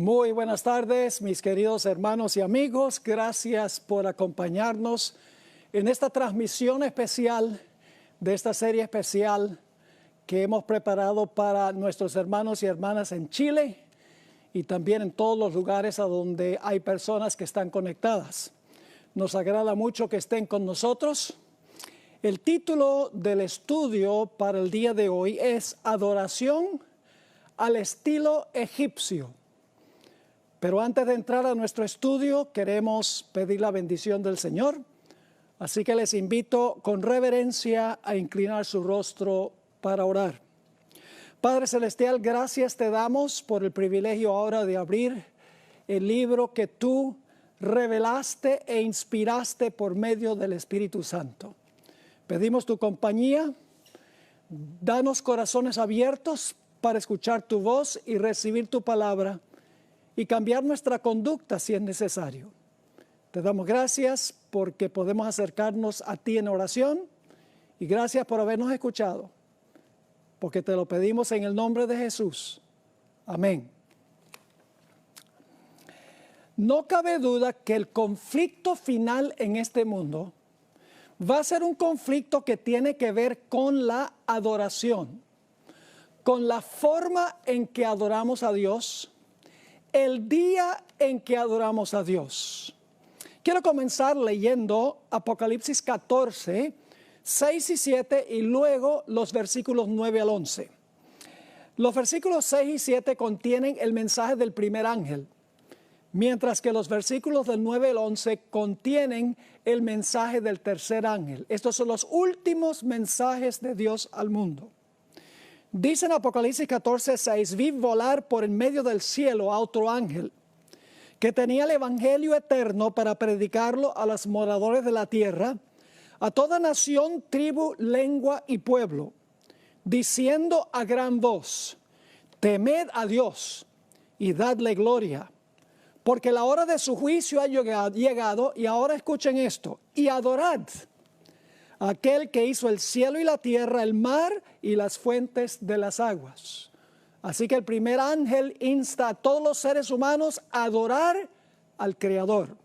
Muy buenas tardes, mis queridos hermanos y amigos. Gracias por acompañarnos en esta transmisión especial de esta serie especial que hemos preparado para nuestros hermanos y hermanas en Chile y también en todos los lugares a donde hay personas que están conectadas. Nos agrada mucho que estén con nosotros. El título del estudio para el día de hoy es Adoración al estilo egipcio. Pero antes de entrar a nuestro estudio, queremos pedir la bendición del Señor. Así que les invito con reverencia a inclinar su rostro para orar. Padre Celestial, gracias te damos por el privilegio ahora de abrir el libro que tú revelaste e inspiraste por medio del Espíritu Santo. Pedimos tu compañía, danos corazones abiertos para escuchar tu voz y recibir tu palabra y cambiar nuestra conducta si es necesario. Te damos gracias porque podemos acercarnos a ti en oración y gracias por habernos escuchado, porque te lo pedimos en el nombre de Jesús. Amén. No cabe duda que el conflicto final en este mundo va a ser un conflicto que tiene que ver con la adoración, con la forma en que adoramos a Dios, el día en que adoramos a Dios. Quiero comenzar leyendo Apocalipsis 14, 6 y 7 y luego los versículos 9 al 11. Los versículos 6 y 7 contienen el mensaje del primer ángel, mientras que los versículos del 9 al 11 contienen el mensaje del tercer ángel. Estos son los últimos mensajes de Dios al mundo. Dice en Apocalipsis 14, 6, vi volar por en medio del cielo a otro ángel que tenía el evangelio eterno para predicarlo a los moradores de la tierra, a toda nación, tribu, lengua y pueblo, diciendo a gran voz, temed a Dios y dadle gloria, porque la hora de su juicio ha llegado, y ahora escuchen esto, y adorad a aquel que hizo el cielo y la tierra, el mar y las fuentes de las aguas. Así que el primer ángel insta a todos los seres humanos a adorar al Creador.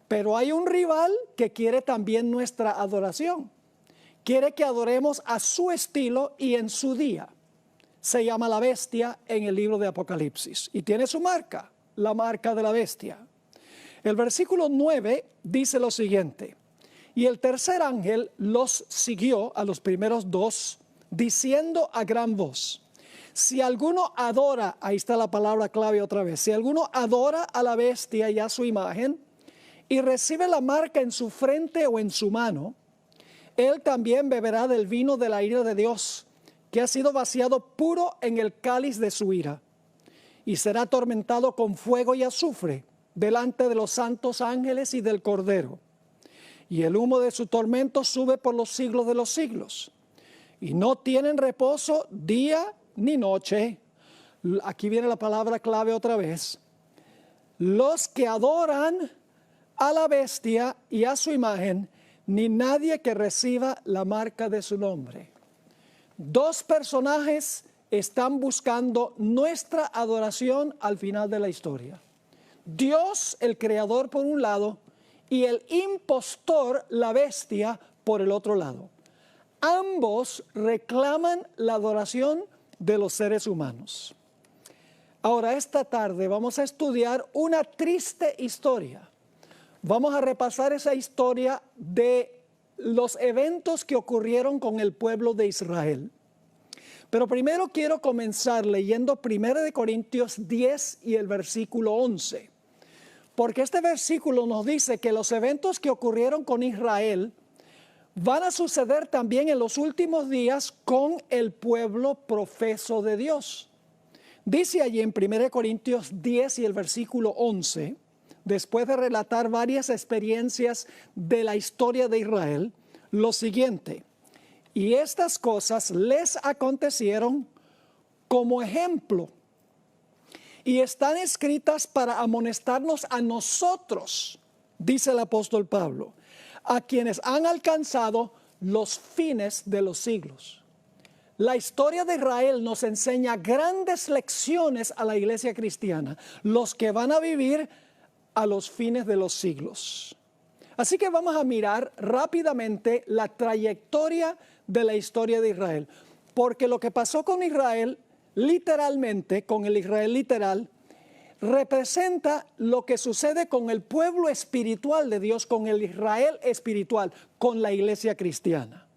Pero hay un rival que quiere también nuestra adoración. Quiere que adoremos a su estilo y en su día. Se llama la bestia en el libro de Apocalipsis y tiene su marca, la marca de la bestia. El versículo 9 dice lo siguiente: y el tercer ángel los siguió a los primeros dos, diciendo a gran voz, si alguno adora, ahí está la palabra clave otra vez, si alguno adora a la bestia y a su imagen, y recibe la marca en su frente o en su mano, él también beberá del vino de la ira de Dios, que ha sido vaciado puro en el cáliz de su ira, y será atormentado con fuego y azufre delante de los santos ángeles y del Cordero. Y el humo de su tormento sube por los siglos de los siglos. Y no tienen reposo día ni noche. Aquí viene la palabra clave otra vez. Los que adoran a la bestia y a su imagen, ni nadie que reciba la marca de su nombre. Dos personajes están buscando nuestra adoración al final de la historia. Dios, el Creador, por un lado, y el impostor, la bestia, por el otro lado. Ambos reclaman la adoración de los seres humanos. Ahora, esta tarde vamos a estudiar una triste historia. Vamos a repasar esa historia de los eventos que ocurrieron con el pueblo de Israel. Pero primero quiero comenzar leyendo 1 Corintios 10 y el versículo 11. Porque este versículo nos dice que los eventos que ocurrieron con Israel van a suceder también en los últimos días con el pueblo profeso de Dios. Dice allí en 1 Corintios 10 y el versículo 11, después de relatar varias experiencias de la historia de Israel, lo siguiente: y estas cosas les acontecieron como ejemplo, y están escritas para amonestarnos a nosotros, dice el apóstol Pablo, a quienes han alcanzado los fines de los siglos. La historia de Israel nos enseña grandes lecciones a la iglesia cristiana, los que van a vivir a los fines de los siglos. Así que vamos a mirar rápidamente la trayectoria de la historia de Israel, porque lo que pasó con Israel, literalmente, con el Israel literal, representa lo que sucede con el pueblo espiritual de Dios, con el Israel espiritual, con la iglesia cristiana.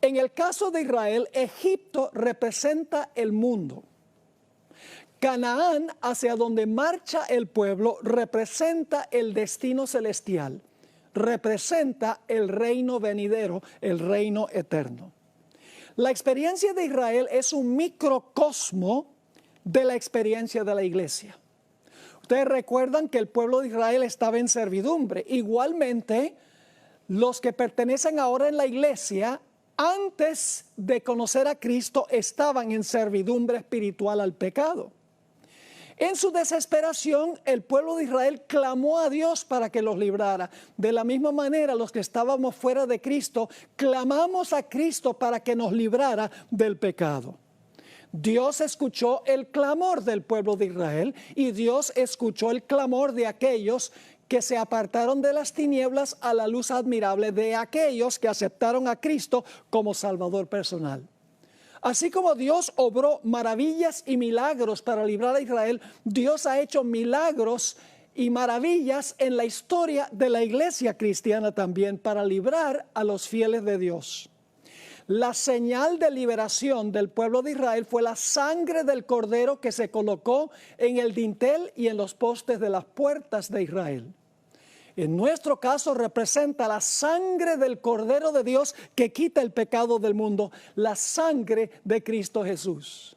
En el caso de Israel, Egipto representa el mundo. Canaán, hacia donde marcha el pueblo, representa el destino celestial, representa el reino venidero, el reino eterno. La experiencia de Israel es un microcosmo de la experiencia de la iglesia. Ustedes recuerdan que el pueblo de Israel estaba en servidumbre. Igualmente, los que pertenecen ahora en la iglesia, antes de conocer a Cristo, estaban en servidumbre espiritual al pecado. En su desesperación, el pueblo de Israel clamó a Dios para que los librara. De la misma manera, los que estábamos fuera de Cristo, clamamos a Cristo para que nos librara del pecado. Dios escuchó el clamor del pueblo de Israel y Dios escuchó el clamor de aquellos que se apartaron de las tinieblas a la luz admirable, de aquellos que aceptaron a Cristo como Salvador personal. Así como Dios obró maravillas y milagros para librar a Israel, Dios ha hecho milagros y maravillas en la historia de la iglesia cristiana también para librar a los fieles de Dios. La señal de liberación del pueblo de Israel fue la sangre del cordero que se colocó en el dintel y en los postes de las puertas de Israel. En nuestro caso representa la sangre del Cordero de Dios que quita el pecado del mundo, la sangre de Cristo Jesús.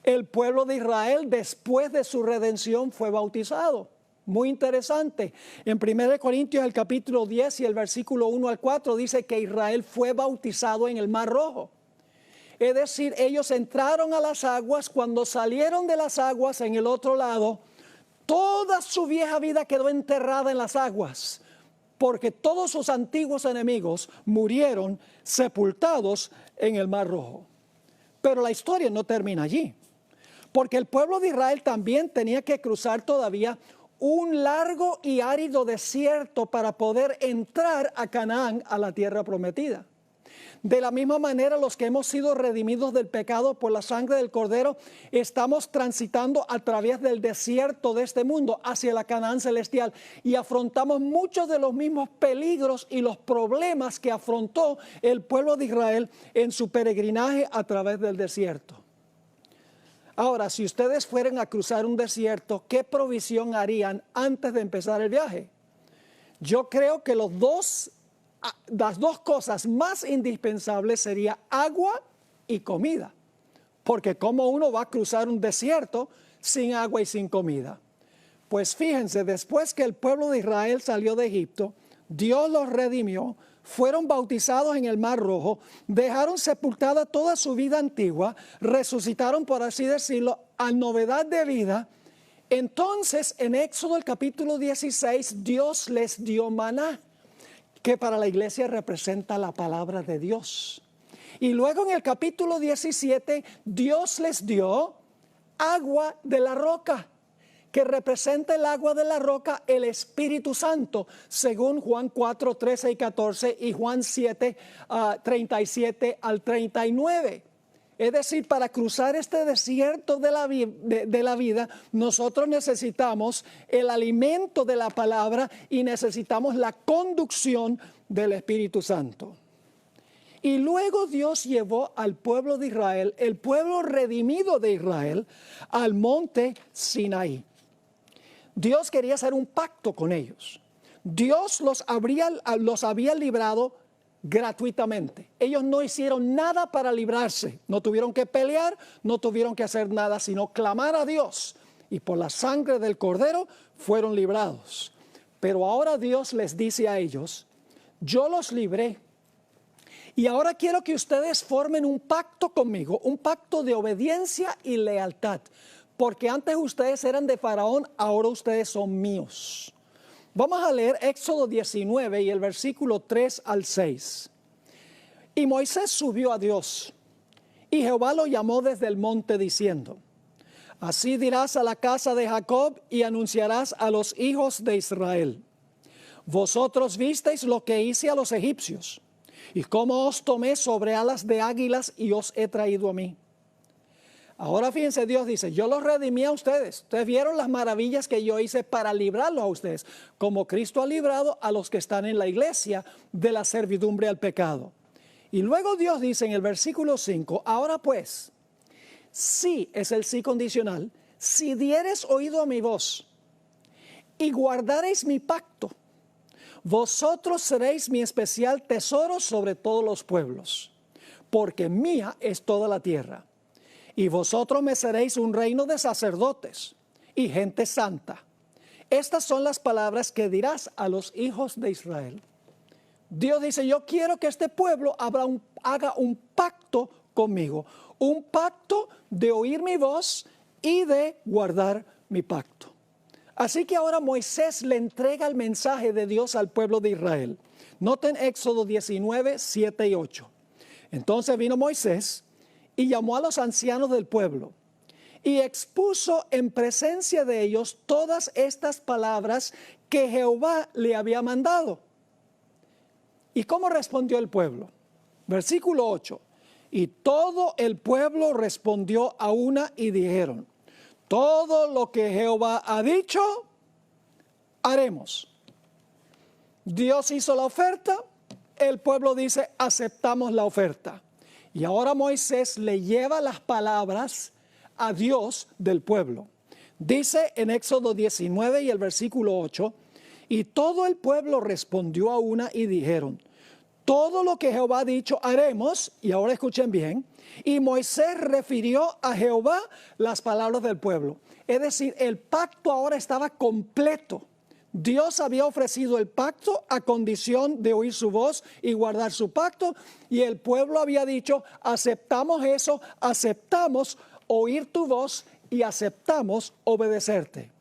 El pueblo de Israel después de su redención fue bautizado. Muy interesante. En 1 Corintios el capítulo 10 y el versículo 1 al 4 dice que Israel fue bautizado en el Mar Rojo. Es decir, ellos entraron a las aguas, cuando salieron de las aguas en el otro lado, toda su vieja vida quedó enterrada en las aguas, porque todos sus antiguos enemigos murieron sepultados en el Mar Rojo. Pero la historia no termina allí, porque el pueblo de Israel también tenía que cruzar todavía un largo y árido desierto para poder entrar a Canaán, a la tierra prometida. De la misma manera, los que hemos sido redimidos del pecado por la sangre del Cordero, estamos transitando a través del desierto de este mundo hacia la Canaán celestial y afrontamos muchos de los mismos peligros y los problemas que afrontó el pueblo de Israel en su peregrinaje a través del desierto. Ahora, si ustedes fueran a cruzar un desierto, ¿qué provisión harían antes de empezar el viaje? Yo creo que las dos cosas más indispensables serían agua y comida. Porque ¿cómo uno va a cruzar un desierto sin agua y sin comida? Pues fíjense, después que el pueblo de Israel salió de Egipto, Dios los redimió, fueron bautizados en el Mar Rojo, dejaron sepultada toda su vida antigua, resucitaron, por así decirlo, a novedad de vida. Entonces, en Éxodo el capítulo 16, Dios les dio maná, que para la iglesia representa la palabra de Dios. Y luego en el capítulo 17, Dios les dio agua de la roca, que representa el agua de la roca, el Espíritu Santo, según Juan 4, 13 y 14 y Juan 7, 37 al 39. Es decir, para cruzar este desierto de la vida, nosotros necesitamos el alimento de la palabra y necesitamos la conducción del Espíritu Santo. Y luego Dios llevó al pueblo de Israel, el pueblo redimido de Israel, al monte Sinaí. Dios quería hacer un pacto con ellos. Dios los había librado gratuitamente. Ellos no hicieron nada para librarse, no tuvieron que pelear, no tuvieron que hacer nada, sino clamar a Dios. Y por la sangre del Cordero fueron librados. Pero ahora Dios les dice a ellos, yo los libré. Y ahora quiero que ustedes formen un pacto conmigo, un pacto de obediencia y lealtad. Porque antes ustedes eran de Faraón, ahora ustedes son míos. Vamos a leer Éxodo 19 y el versículo 3 al 6. Y Moisés subió a Dios Y Jehová lo llamó desde el monte diciendo: así dirás a la casa de Jacob y anunciarás a los hijos de Israel: vosotros visteis lo que hice a los egipcios, y cómo os tomé sobre alas de águilas y os he traído a mí. Ahora fíjense, Dios dice: yo los redimí a ustedes. Ustedes vieron las maravillas que yo hice para librarlos a ustedes, como Cristo ha librado a los que están en la iglesia de la servidumbre al pecado. Y luego Dios dice en el versículo 5: ahora pues, sí, es el sí condicional, si diereis oído a mi voz y guardareis mi pacto, vosotros seréis mi especial tesoro sobre todos los pueblos, porque mía es toda la tierra. Y vosotros me seréis un reino de sacerdotes y gente santa. Estas son las palabras que dirás a los hijos de Israel. Dios dice: yo quiero que este pueblo haga un pacto conmigo, un pacto de oír mi voz y de guardar mi pacto. Así que ahora Moisés le entrega el mensaje de Dios al pueblo de Israel. Noten Éxodo 19, 7 y 8. Entonces vino Moisés y llamó a los ancianos del pueblo y expuso en presencia de ellos todas estas palabras que Jehová le había mandado. ¿Y cómo respondió el pueblo? Versículo 8. Y todo el pueblo respondió a una y dijeron: todo lo que Jehová ha dicho, haremos. Dios hizo la oferta, el pueblo dice: aceptamos la oferta. Y ahora Moisés le lleva las palabras a Dios del pueblo. Dice en Éxodo 19 y el versículo 8: y todo el pueblo respondió a una y dijeron: todo lo que Jehová ha dicho haremos. Y ahora escuchen bien: y Moisés refirió a Jehová las palabras del pueblo. Es decir, el pacto ahora estaba completo. Dios había ofrecido el pacto a condición de oír su voz y guardar su pacto, y el pueblo había dicho: aceptamos eso, aceptamos oír tu voz y aceptamos obedecerte.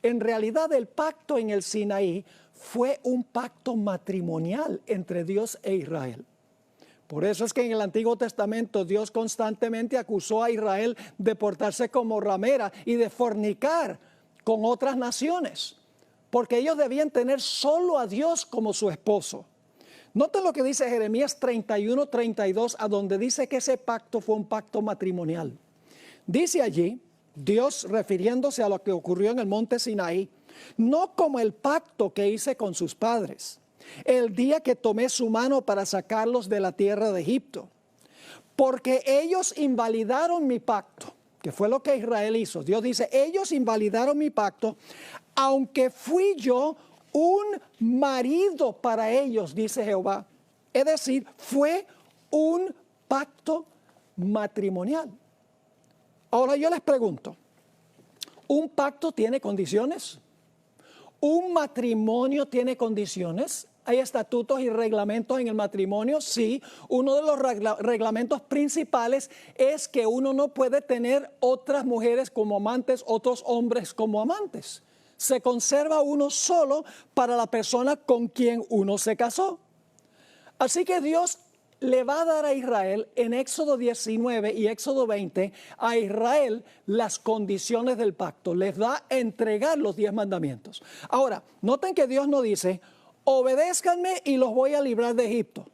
En realidad, el pacto en el Sinaí fue un pacto matrimonial entre Dios e Israel. Por eso es que en el Antiguo Testamento Dios constantemente acusó a Israel de portarse como ramera y de fornicar con otras naciones, porque ellos debían tener solo a Dios como su esposo. Noten lo que dice Jeremías 31, 32, a donde dice que ese pacto fue un pacto matrimonial. Dice allí, Dios refiriéndose a lo que ocurrió en el monte Sinaí: no como el pacto que hice con sus padres, el día que tomé su mano para sacarlos de la tierra de Egipto, porque ellos invalidaron mi pacto, que fue lo que Israel hizo. Dios dice: ellos invalidaron mi pacto, aunque fui yo un marido para ellos, dice Jehová. Es decir, fue un pacto matrimonial. Ahora yo les pregunto: ¿un pacto tiene condiciones? ¿Un matrimonio tiene condiciones? ¿Hay estatutos y reglamentos en el matrimonio? Sí. Uno de los reglamentos principales es que uno no puede tener otras mujeres como amantes, otros hombres como amantes. Se conserva uno solo para la persona con quien uno se casó. Así que Dios le va a dar a Israel en Éxodo 19 y Éxodo 20, a Israel las condiciones del pacto. Les va a entregar los 10 mandamientos. Ahora, noten que Dios no dice: obedézcanme y los voy a librar de Egipto.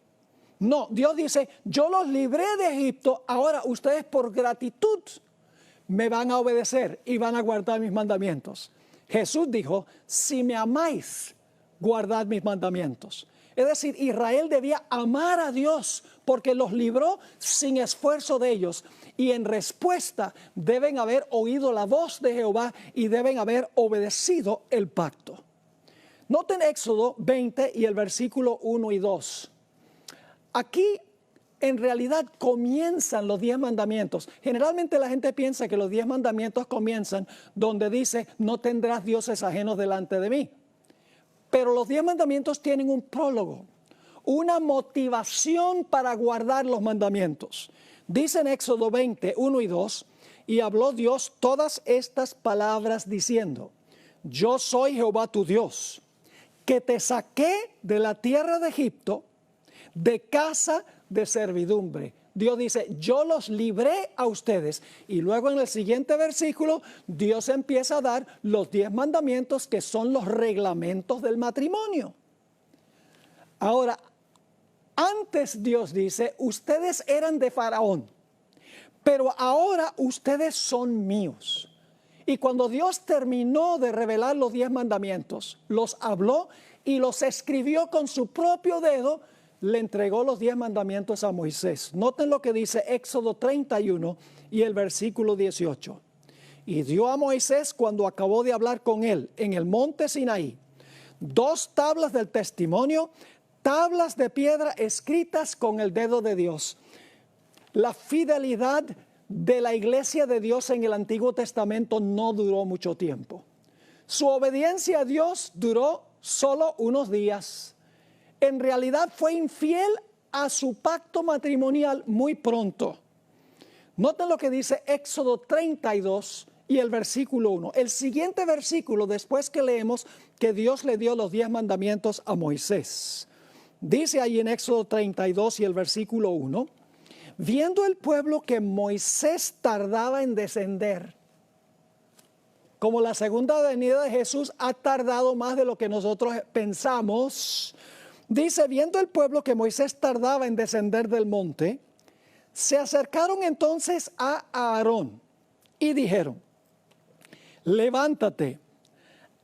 No, Dios dice: yo los libré de Egipto, ahora ustedes por gratitud me van a obedecer y van a guardar mis mandamientos. Jesús dijo: si me amáis, guardad mis mandamientos. Es decir, Israel debía amar a Dios porque los libró sin esfuerzo de ellos. Y en respuesta deben haber oído la voz de Jehová y deben haber obedecido el pacto. Noten Éxodo 20 y el versículo 1 y 2. Aquí en realidad comienzan los 10 mandamientos. Generalmente la gente piensa que los 10 mandamientos comienzan donde dice: no tendrás dioses ajenos delante de mí. Pero los 10 mandamientos tienen un prólogo, una motivación para guardar los mandamientos. Dice en Éxodo 20, 1 y 2: y habló Dios todas estas palabras diciendo: yo soy Jehová tu Dios, que te saqué de la tierra de Egipto, de casa de servidumbre. Dios dice, yo los libré a ustedes. Y luego en el siguiente versículo, Dios empieza a dar los 10 mandamientos que son los reglamentos del matrimonio. Ahora, antes Dios dice, ustedes eran de Faraón, pero ahora ustedes son míos. Y cuando Dios terminó de revelar los 10 mandamientos, los habló y los escribió con su propio dedo, le entregó los 10 mandamientos a Moisés. Noten lo que dice Éxodo 31 y el versículo 18. Y dio a Moisés, cuando acabó de hablar con él en el monte Sinaí, 2 tablas del testimonio, tablas de piedra escritas con el dedo de Dios. La fidelidad de la iglesia de Dios en el Antiguo Testamento no duró mucho tiempo. Su obediencia a Dios duró solo unos días. En realidad fue infiel a su pacto matrimonial muy pronto. Noten lo que dice Éxodo 32 y el versículo 1. El siguiente versículo, después que leemos que Dios le dio los 10 mandamientos a Moisés. Dice ahí en Éxodo 32 y el versículo 1. Viendo el pueblo que Moisés tardaba en descender, como la segunda venida de Jesús ha tardado más de lo que nosotros pensamos, dice, viendo el pueblo que Moisés tardaba en descender del monte, se acercaron entonces a Aarón y dijeron, levántate,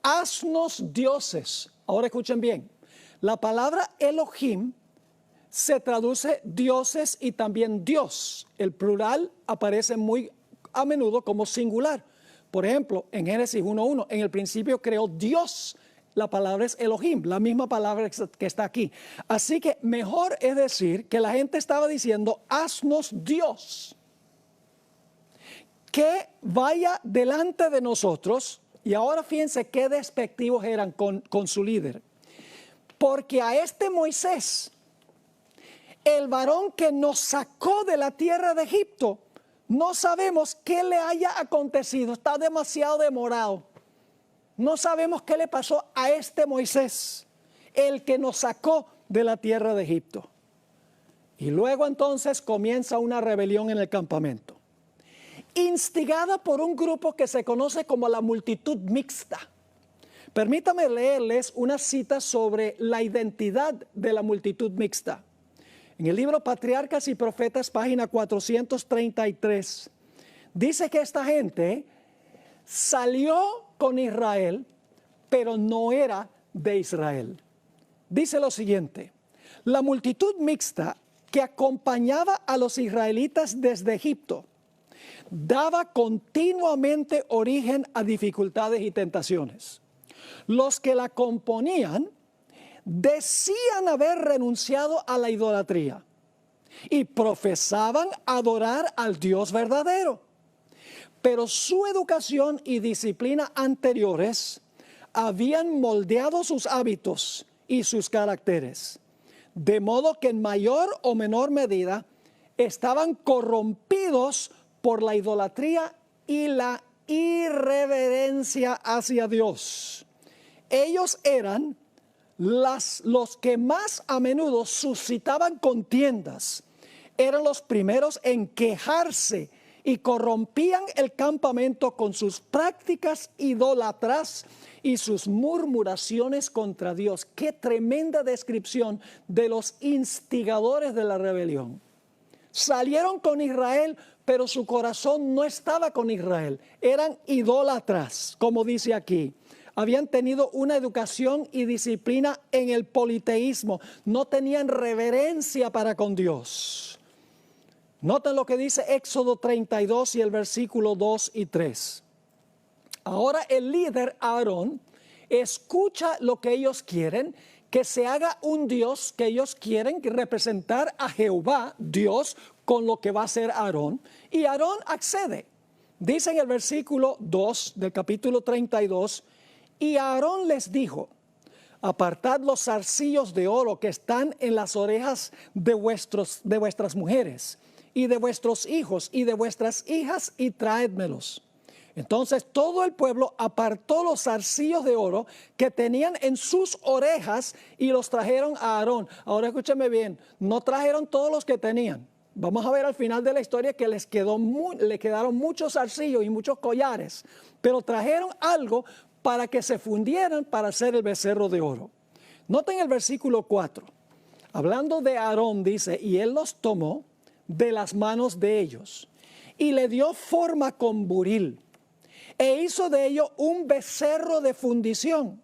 haznos dioses. Ahora escuchen bien, la palabra Elohim se traduce dioses y también Dios. El plural aparece muy a menudo como singular. Por ejemplo, en Génesis 1:1, en el principio creó Dios. La palabra es Elohim, la misma palabra que está aquí. Así que mejor es decir que la gente estaba diciendo, haznos Dios, que vaya delante de nosotros. Y ahora fíjense qué despectivos eran con su líder. Porque a este Moisés, el varón que nos sacó de la tierra de Egipto, no sabemos qué le haya acontecido, está demasiado demorado. No sabemos qué le pasó a este Moisés, el que nos sacó de la tierra de Egipto. Y luego entonces comienza una rebelión en el campamento, instigada por un grupo que se conoce como la multitud mixta. Permítame leerles una cita sobre la identidad de la multitud mixta. En el libro Patriarcas y Profetas, página 433, dice que esta gente salió con Israel, pero no era de Israel. Dice lo siguiente, la multitud mixta que acompañaba a los israelitas desde Egipto daba continuamente origen a dificultades y tentaciones. Los que la componían decían haber renunciado a la idolatría y profesaban adorar al Dios verdadero. Pero su educación y disciplina anteriores habían moldeado sus hábitos y sus caracteres, de modo que en mayor o menor medida estaban corrompidos por la idolatría y la irreverencia hacia Dios. Ellos eran los que más a menudo suscitaban contiendas, eran los primeros en quejarse y corrompían el campamento con sus prácticas idólatras y sus murmuraciones contra Dios. Qué tremenda descripción de los instigadores de la rebelión. Salieron con Israel, pero su corazón no estaba con Israel. Eran idólatras, como dice aquí. Habían tenido una educación y disciplina en el politeísmo. No tenían reverencia para con Dios. Noten lo que dice Éxodo 32 y el versículo 2 y 3. Ahora el líder Aarón escucha lo que ellos quieren, que se haga un Dios que ellos quieren representar a Jehová, Dios, con lo que va a hacer Aarón. Y Aarón accede. Dice en el versículo 2 del capítulo 32, y Aarón les dijo, apartad los zarcillos de oro que están en las orejas de vuestras mujeres y de vuestros hijos y de vuestras hijas y traédmelos. Entonces todo el pueblo apartó los zarcillos de oro que tenían en sus orejas y los trajeron a Aarón. Ahora escúcheme bien, no trajeron todos los que tenían. Vamos a ver al final de la historia que le quedaron muchos zarcillos y muchos collares, pero trajeron algo para que se fundieran para hacer el becerro de oro. Noten el versículo 4. Hablando de Aarón, dice, y él los tomó de las manos de ellos y le dio forma con buril e hizo de ello un becerro de fundición.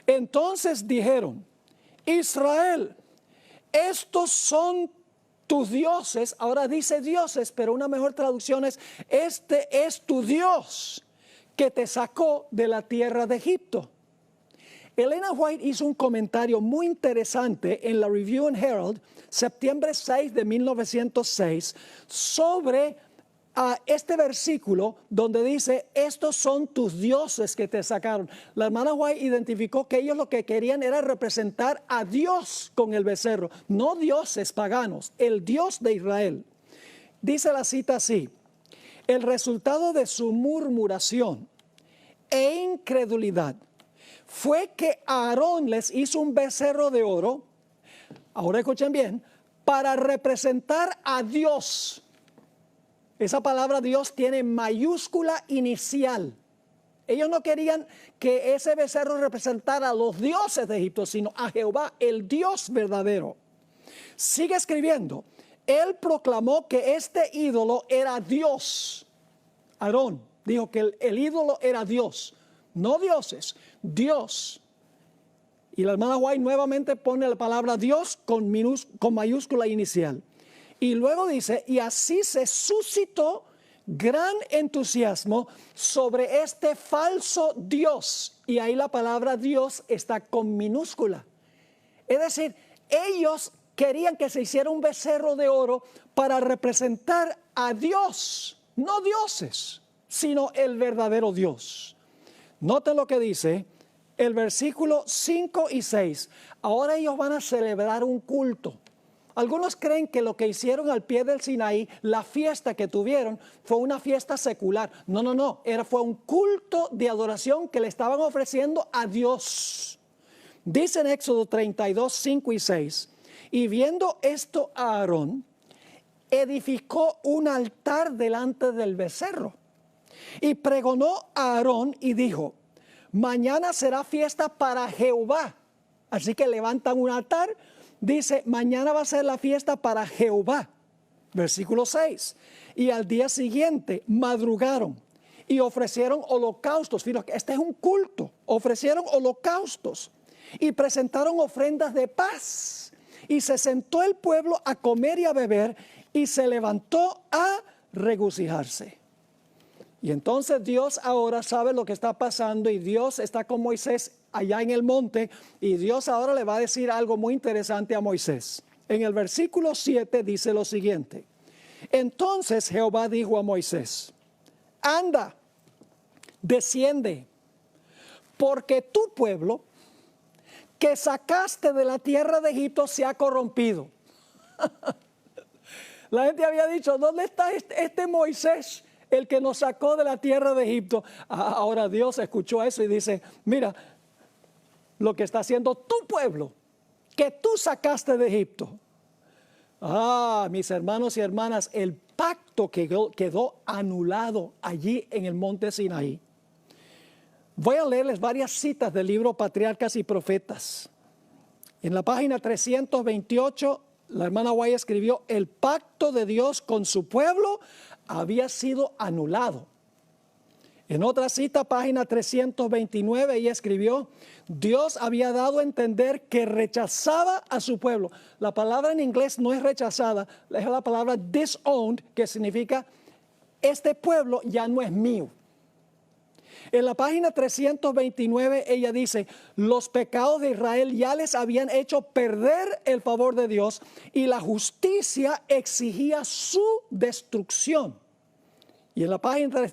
Entonces dijeron, Israel, estos son tus dioses. Ahora dice dioses, pero una mejor traducción es, este es tu Dios que te sacó de la tierra de Egipto. Elena White hizo un comentario muy interesante en la Review and Herald, septiembre 6 de 1906, sobre este versículo donde dice, estos son tus dioses que te sacaron. La hermana White identificó que ellos lo que querían era representar a Dios con el becerro, no dioses paganos, el Dios de Israel. Dice la cita así, el resultado de su murmuración e incredulidad fue que Aarón les hizo un becerro de oro, ahora escuchen bien, para representar a Dios. Esa palabra Dios tiene mayúscula inicial. Ellos no querían que ese becerro representara a los dioses de Egipto, sino a Jehová, el Dios verdadero. Sigue escribiendo, él proclamó que este ídolo era Dios. Aarón dijo que el ídolo era Dios, no dioses, Dios. Y la hermana White nuevamente pone la palabra Dios con mayúscula inicial. Y luego dice, y así se suscitó gran entusiasmo sobre este falso Dios. Y ahí la palabra Dios está con minúscula. Es decir, ellos querían que se hiciera un becerro de oro para representar a Dios, no dioses, sino el verdadero Dios. Noten lo que dice el versículo 5 y 6. Ahora ellos van a celebrar un culto. Algunos creen que lo que hicieron al pie del Sinaí, la fiesta que tuvieron, fue una fiesta secular. No. Fue un culto de adoración que le estaban ofreciendo a Dios. Dice en Éxodo 32, 5 y 6. Y viendo esto a Aarón, edificó un altar delante del becerro. Y pregonó a Aarón y dijo, mañana será fiesta para Jehová. Así que levantan un altar. Dice, mañana va a ser la fiesta para Jehová. Versículo 6. Y al día siguiente madrugaron y ofrecieron holocaustos. Fíjate, este es un culto. Ofrecieron holocaustos y presentaron ofrendas de paz. Y se sentó el pueblo a comer y a beber y se levantó a regocijarse. Y entonces Dios ahora sabe lo que está pasando y Dios está con Moisés allá en el monte y Dios ahora le va a decir algo muy interesante a Moisés. En el versículo 7 dice lo siguiente. Entonces Jehová dijo a Moisés, anda, desciende, porque tu pueblo que sacaste de la tierra de Egipto se ha corrompido. La gente había dicho, ¿dónde está este Moisés? El que nos sacó de la tierra de Egipto. Ahora Dios escuchó eso y dice, mira, lo que está haciendo tu pueblo, que tú sacaste de Egipto. Mis hermanos y hermanas, el pacto quedó anulado allí en el monte Sinaí. Voy a leerles varias citas del libro Patriarcas y Profetas. En la página 328, la hermana White escribió, el pacto de Dios con su pueblo había sido anulado. En otra cita, página 329, ella escribió, Dios había dado a entender que rechazaba a su pueblo. La palabra en inglés no es rechazada, es la palabra disowned, que significa, este pueblo ya no es mío. En la página 329 ella dice, los pecados de Israel ya les habían hecho perder el favor de Dios y la justicia exigía su destrucción. Y en la página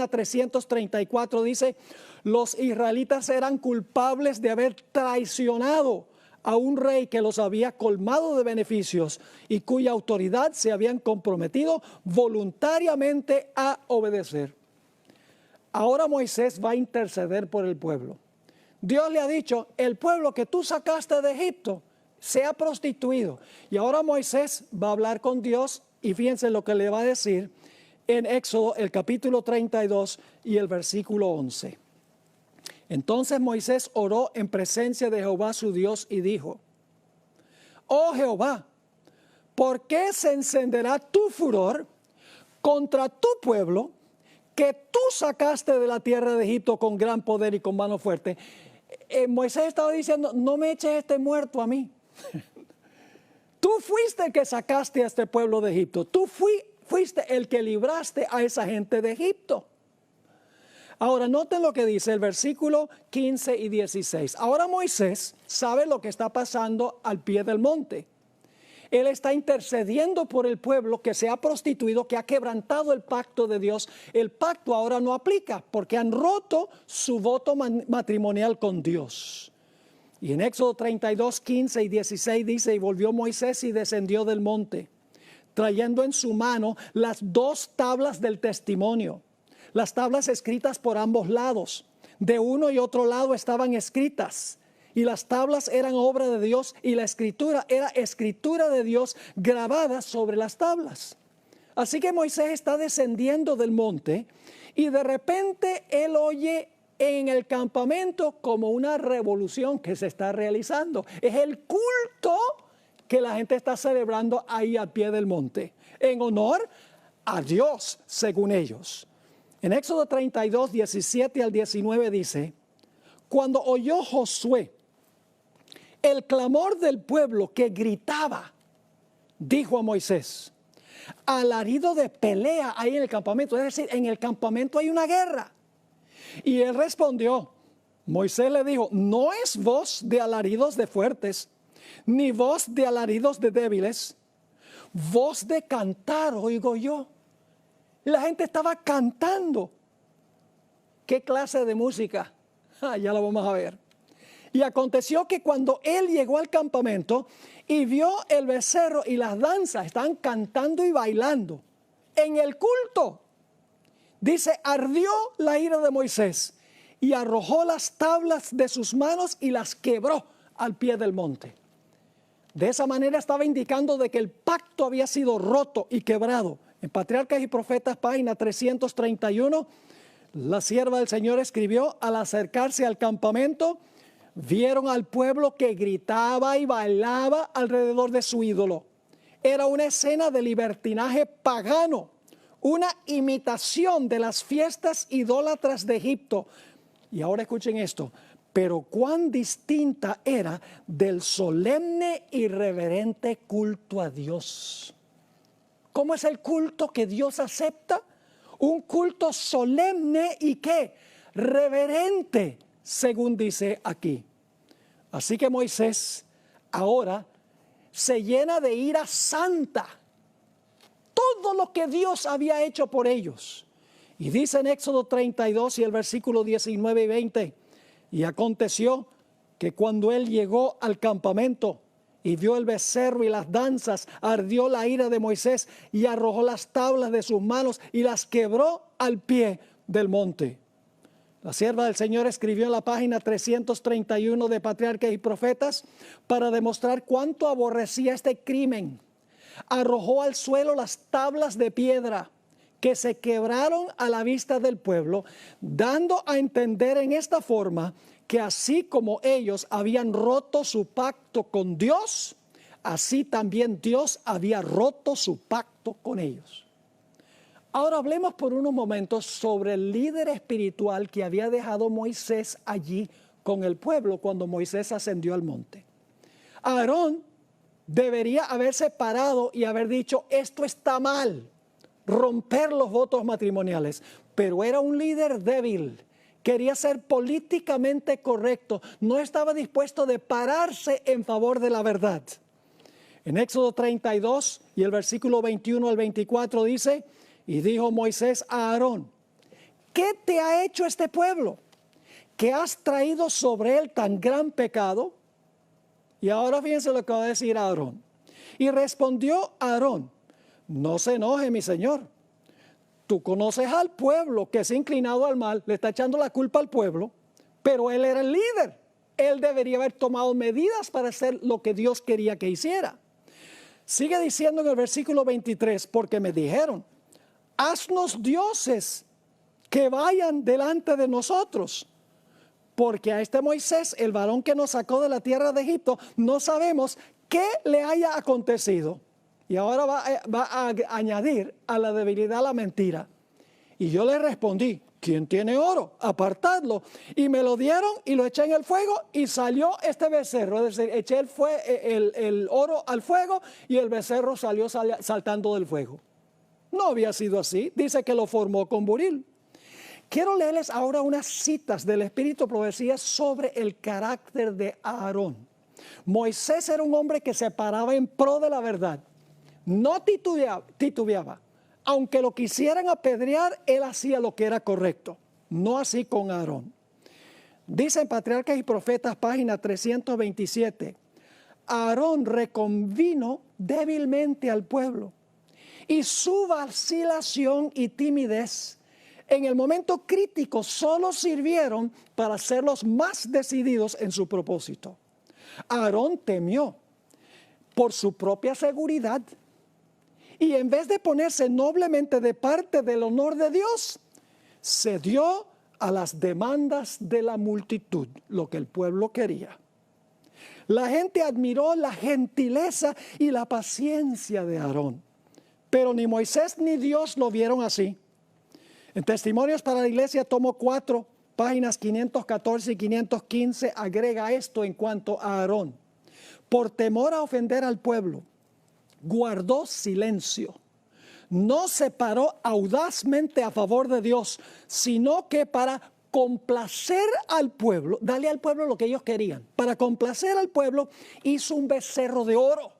334 dice, los israelitas eran culpables de haber traicionado a un rey que los había colmado de beneficios y cuya autoridad se habían comprometido voluntariamente a obedecer. Ahora Moisés va a interceder por el pueblo. Dios le ha dicho, el pueblo que tú sacaste de Egipto se ha prostituido. Y ahora Moisés va a hablar con Dios y fíjense lo que le va a decir en Éxodo, el capítulo 32 y el versículo 11. Entonces Moisés oró en presencia de Jehová su Dios y dijo: oh Jehová, ¿por qué se encenderá tu furor contra tu pueblo que tú sacaste de la tierra de Egipto con gran poder y con mano fuerte? Moisés estaba diciendo: no me eches este muerto a mí. Tú fuiste el que sacaste a este pueblo de Egipto. Tú fuiste el que libraste a esa gente de Egipto. Ahora noten lo que dice el versículo 15 y 16. Ahora Moisés sabe lo que está pasando al pie del monte. Él está intercediendo por el pueblo que se ha prostituido, que ha quebrantado el pacto de Dios. El pacto ahora no aplica porque han roto su voto matrimonial con Dios. Y en Éxodo 32, 15 y 16 dice: y volvió Moisés y descendió del monte, trayendo en su mano las 2 tablas del testimonio, las tablas escritas por ambos lados. De uno y otro lado estaban escritas. Y las tablas eran obra de Dios y la escritura era escritura de Dios grabada sobre las tablas. Así que Moisés está descendiendo del monte y de repente él oye en el campamento como una revolución que se está realizando. Es el culto que la gente está celebrando ahí al pie del monte, en honor a Dios, según ellos. En Éxodo 32, 17 al 19 dice: cuando oyó Josué el clamor del pueblo que gritaba, dijo a Moisés: alarido de pelea hay en el campamento, es decir, en el campamento hay una guerra. Y él respondió, Moisés le dijo: no es voz de alaridos de fuertes, ni voz de alaridos de débiles, voz de cantar oigo yo. La gente estaba cantando. ¿Qué clase de música? Ya lo vamos a ver. Y aconteció que cuando él llegó al campamento y vio el becerro y las danzas, estaban cantando y bailando en el culto. Dice: ardió la ira de Moisés y arrojó las tablas de sus manos y las quebró al pie del monte. De esa manera estaba indicando de que el pacto había sido roto y quebrado. En Patriarcas y Profetas, página 331, la sierva del Señor escribió: al acercarse al campamento, vieron al pueblo que gritaba y bailaba alrededor de su ídolo. Era una escena de libertinaje pagano, una imitación de las fiestas idólatras de Egipto. Y ahora escuchen esto: pero cuán distinta era del solemne y reverente culto a Dios. ¿Cómo es el culto que Dios acepta? Un culto solemne y ¿qué? Reverente, según dice aquí. Así que Moisés ahora se llena de ira santa. Todo lo que Dios había hecho por ellos. Y dice en Éxodo 32 y el versículo 19 y 20: y aconteció que cuando él llegó al campamento y vio el becerro y las danzas, ardió la ira de Moisés y arrojó las tablas de sus manos y las quebró al pie del monte. La sierva del Señor escribió en la página 331 de Patriarcas y Profetas para demostrar cuánto aborrecía este crimen. Arrojó al suelo las tablas de piedra que se quebraron a la vista del pueblo, dando a entender en esta forma que así como ellos habían roto su pacto con Dios, así también Dios había roto su pacto con ellos. Ahora hablemos por unos momentos sobre el líder espiritual que había dejado Moisés allí con el pueblo cuando Moisés ascendió al monte. Aarón debería haberse parado y haber dicho: esto está mal, romper los votos matrimoniales. Pero era un líder débil, quería ser políticamente correcto, no estaba dispuesto de pararse en favor de la verdad. En Éxodo 32 y el versículo 21 al 24 dice: y dijo Moisés a Aarón: ¿qué te ha hecho este pueblo, que has traído sobre él tan gran pecado? Y ahora fíjense lo que va a decir Aarón. Y respondió Aarón: no se enoje, mi señor. Tú conoces al pueblo que se ha inclinado al mal, le está echando la culpa al pueblo, pero él era el líder. él debería haber tomado medidas para hacer lo que Dios quería que hiciera. Sigue diciendo en el versículo 23, porque me dijeron, haznos dioses que vayan delante de nosotros. Porque a este Moisés, el varón que nos sacó de la tierra de Egipto, no sabemos qué le haya acontecido. Y ahora va a añadir a la debilidad la mentira. Y yo le respondí, ¿quién tiene oro? Apartadlo. Y me lo dieron y lo eché en el fuego y salió este becerro. Es decir, eché el oro al fuego y el becerro salió saltando del fuego. No había sido así. Dice que lo formó con buril. Quiero leerles ahora unas citas del Espíritu Profecía sobre el carácter de Aarón. Moisés era un hombre que se paraba en pro de la verdad. No titubeaba. Aunque lo quisieran apedrear, él hacía lo que era correcto. No así con Aarón. Dice en Patriarcas y Profetas, página 327. Aarón reconvino débilmente al pueblo. Y su vacilación y timidez en el momento crítico solo sirvieron para hacerlos más decididos en su propósito. Aarón temió por su propia seguridad y en vez de ponerse noblemente de parte del honor de Dios, cedió a las demandas de la multitud, lo que el pueblo quería. La gente admiró la gentileza y la paciencia de Aarón, pero ni Moisés ni Dios lo vieron así. En Testimonios para la Iglesia, tomo 4, páginas 514 y 515, agrega esto en cuanto a Aarón. Por temor a ofender al pueblo, guardó silencio. No se paró audazmente a favor de Dios, sino que para complacer al pueblo, darle al pueblo lo que ellos querían. Para complacer al pueblo, hizo un becerro de oro.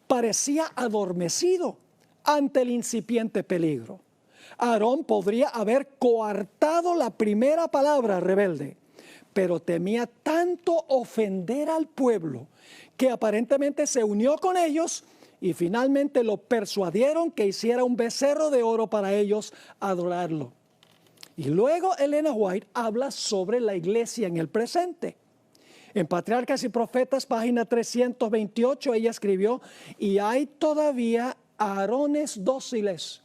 Parecía adormecido ante el incipiente peligro. Aarón podría haber coartado la primera palabra rebelde, pero temía tanto ofender al pueblo que aparentemente se unió con ellos y finalmente lo persuadieron que hiciera un becerro de oro para ellos adorarlo. Y luego Elena White habla sobre la iglesia en el presente. En Patriarcas y Profetas, página 328, ella escribió, y hay todavía Aarones dóciles.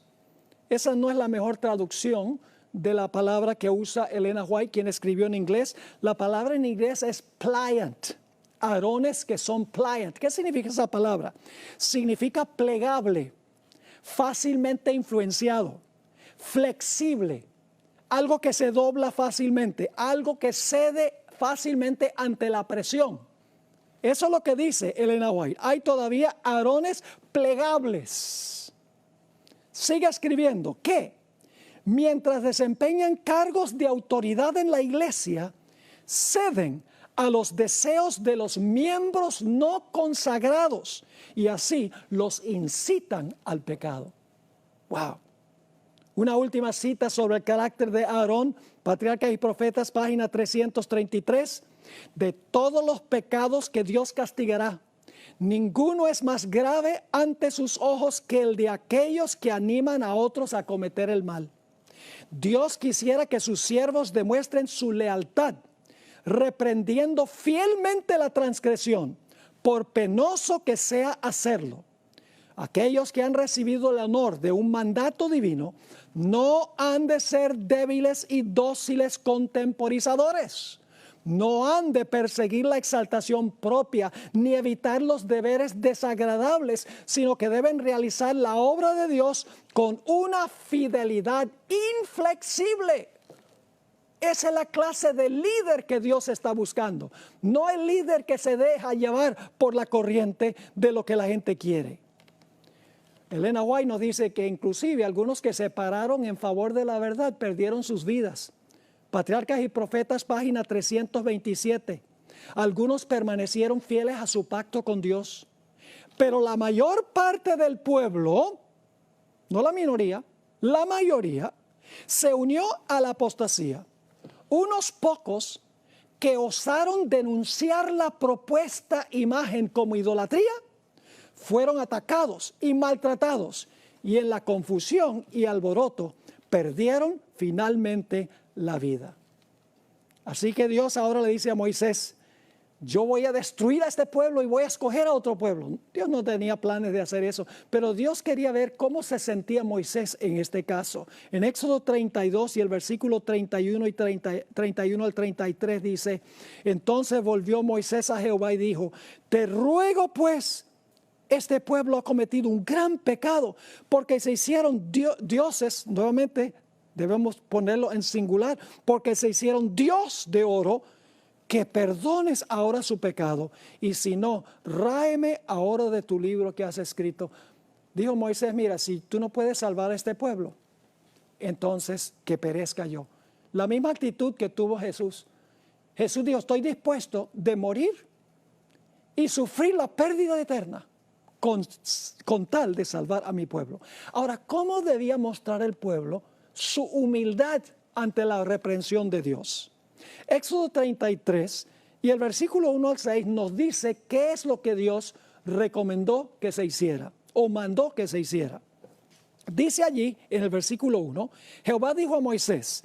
Esa no es la mejor traducción de la palabra que usa Elena White, quien escribió en inglés. La palabra en inglés es pliant. Aarones que son pliant. ¿Qué significa esa palabra? Significa plegable, fácilmente influenciado, flexible, algo que se dobla fácilmente, algo que cede fácilmente ante la presión. Eso es lo que dice Elena White. Hay todavía Aarones plegables. Sigue escribiendo que mientras desempeñan cargos de autoridad en la iglesia, ceden a los deseos de los miembros no consagrados y así los incitan al pecado. ¡Wow! Una última cita sobre el carácter de Aarón, Patriarcas y Profetas, página 333. De todos los pecados que Dios castigará, ninguno es más grave ante sus ojos que el de aquellos que animan a otros a cometer el mal. Dios quisiera que sus siervos demuestren su lealtad, reprendiendo fielmente la transgresión, por penoso que sea hacerlo. Aquellos que han recibido el honor de un mandato divino no han de ser débiles y dóciles contemporizadores. No han de perseguir la exaltación propia ni evitar los deberes desagradables, sino que deben realizar la obra de Dios con una fidelidad inflexible. Esa es la clase de líder que Dios está buscando. No el líder que se deja llevar por la corriente de lo que la gente quiere. Elena White nos dice que inclusive algunos que se pararon en favor de la verdad perdieron sus vidas. Patriarcas y Profetas, página 327. Algunos permanecieron fieles a su pacto con Dios, pero la mayor parte del pueblo, no la minoría, la mayoría, se unió a la apostasía. Unos pocos que osaron denunciar la propuesta imagen como idolatría, fueron atacados y maltratados, y en la confusión y alboroto perdieron finalmente la vida. Así que Dios ahora le dice a Moisés, yo voy a destruir a este pueblo y voy a escoger a otro pueblo. Dios no tenía planes de hacer eso, pero Dios quería ver cómo se sentía Moisés en este caso. En Éxodo 32 y el versículo 31 y 31 al 33 dice, entonces volvió Moisés a Jehová y dijo, te ruego pues, este pueblo ha cometido un gran pecado, porque se hicieron dioses, nuevamente debemos ponerlo en singular, porque se hicieron Dios de oro, que perdones ahora su pecado, y si no, ráeme ahora de tu libro que has escrito. Dijo Moisés, mira, si tú no puedes salvar a este pueblo, entonces que perezca yo. La misma actitud que tuvo Jesús. Jesús dijo, estoy dispuesto de morir y sufrir la pérdida eterna con tal de salvar a mi pueblo. Ahora, ¿cómo debía mostrar el pueblo su humildad ante la reprensión de Dios? Éxodo 33 y el versículo 1 al 6 nos dice qué es lo que Dios recomendó que se hiciera o mandó que se hiciera. Dice allí en el versículo 1, Jehová dijo a Moisés,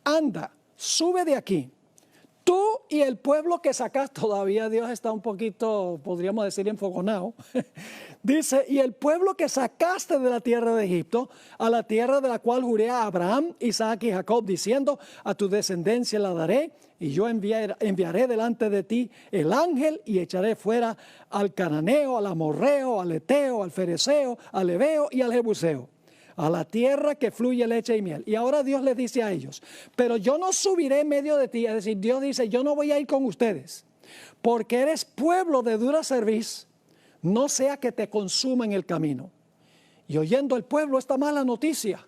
anda, sube de aquí, tú y el pueblo que sacas. Todavía Dios está un poquito, podríamos decir, enfogonado. Dice, y el pueblo que sacaste de la tierra de Egipto, a la tierra de la cual juré a Abraham, Isaac y Jacob, diciendo, a tu descendencia la daré, y yo enviaré delante de ti el ángel, y echaré fuera al cananeo, al amorreo, al eteo, al fereceo, al heveo y al jebuseo, a la tierra que fluye leche y miel. Y ahora Dios les dice a ellos, pero yo no subiré en medio de ti, es decir, Dios dice, yo no voy a ir con ustedes, porque eres pueblo de dura cerviz, no sea que te consuma en el camino. Y oyendo el pueblo esta mala noticia,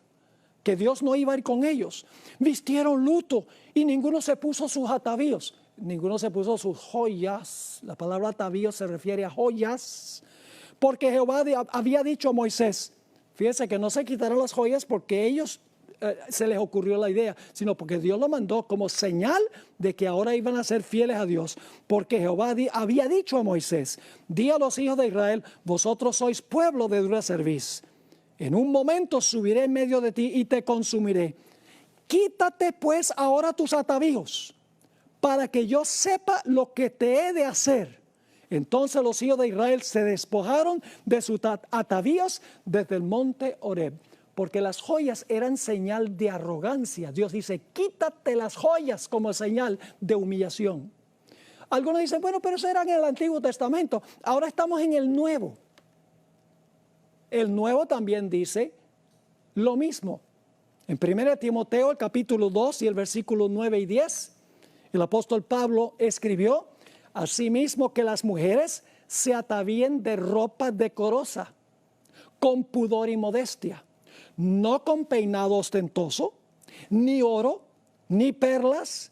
que Dios no iba a ir con ellos, vistieron luto y ninguno se puso sus atavíos, ninguno se puso sus joyas. La palabra atavío se refiere a joyas, porque Jehová había dicho a Moisés, fíjense que no se quitaron las joyas porque ellos se les ocurrió la idea, sino porque Dios lo mandó como señal de que ahora iban a ser fieles a Dios, porque Jehová había dicho a Moisés, di a los hijos de Israel, vosotros sois pueblo de dura cerviz, en un momento subiré en medio de ti y te consumiré. Quítate pues ahora tus atavíos, para que yo sepa lo que te he de hacer. Entonces los hijos de Israel se despojaron de sus atavíos desde el monte Horeb, porque las joyas eran señal de arrogancia. Dios dice, quítate las joyas como señal de humillación. Algunos dicen, bueno, pero eso era en el Antiguo Testamento. Ahora estamos en el Nuevo. El Nuevo también dice lo mismo. En 1 Timoteo, el capítulo 2 y el versículo 9 y 10, el apóstol Pablo escribió, asimismo que las mujeres se atavíen de ropa decorosa, con pudor y modestia, no con peinado ostentoso, ni oro, ni perlas,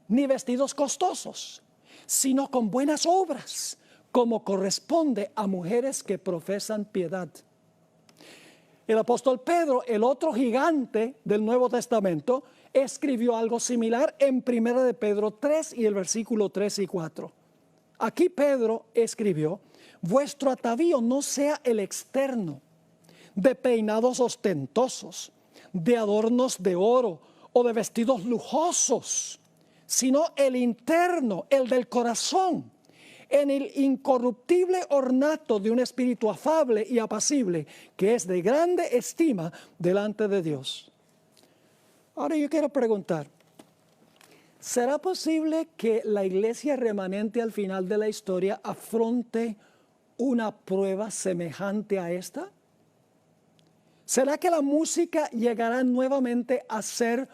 ni vestidos costosos, sino con buenas obras, como corresponde a mujeres que profesan piedad. El apóstol Pedro, el otro gigante del Nuevo Testamento, escribió algo similar en 1 de Pedro 3 y el versículo 3 y 4. Aquí Pedro escribió, vuestro atavío no sea el externo, de peinados ostentosos, de adornos de oro o de vestidos lujosos, sino el interno, el del corazón, en el incorruptible ornato de un espíritu afable y apacible, que es de grande estima delante de Dios. Ahora yo quiero preguntar, ¿será posible que la iglesia remanente al final de la historia afronte una prueba semejante a esta? ¿Será que la música llegará nuevamente a ser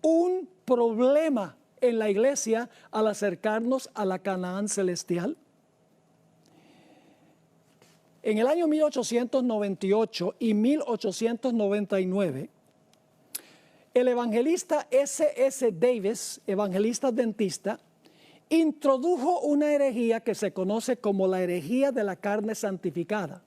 un problema en la iglesia al acercarnos a la Canaán celestial? En el año 1898 y 1899, el evangelista S.S. Davis, evangelista adventista, introdujo una herejía que se conoce como la herejía de la carne santificada.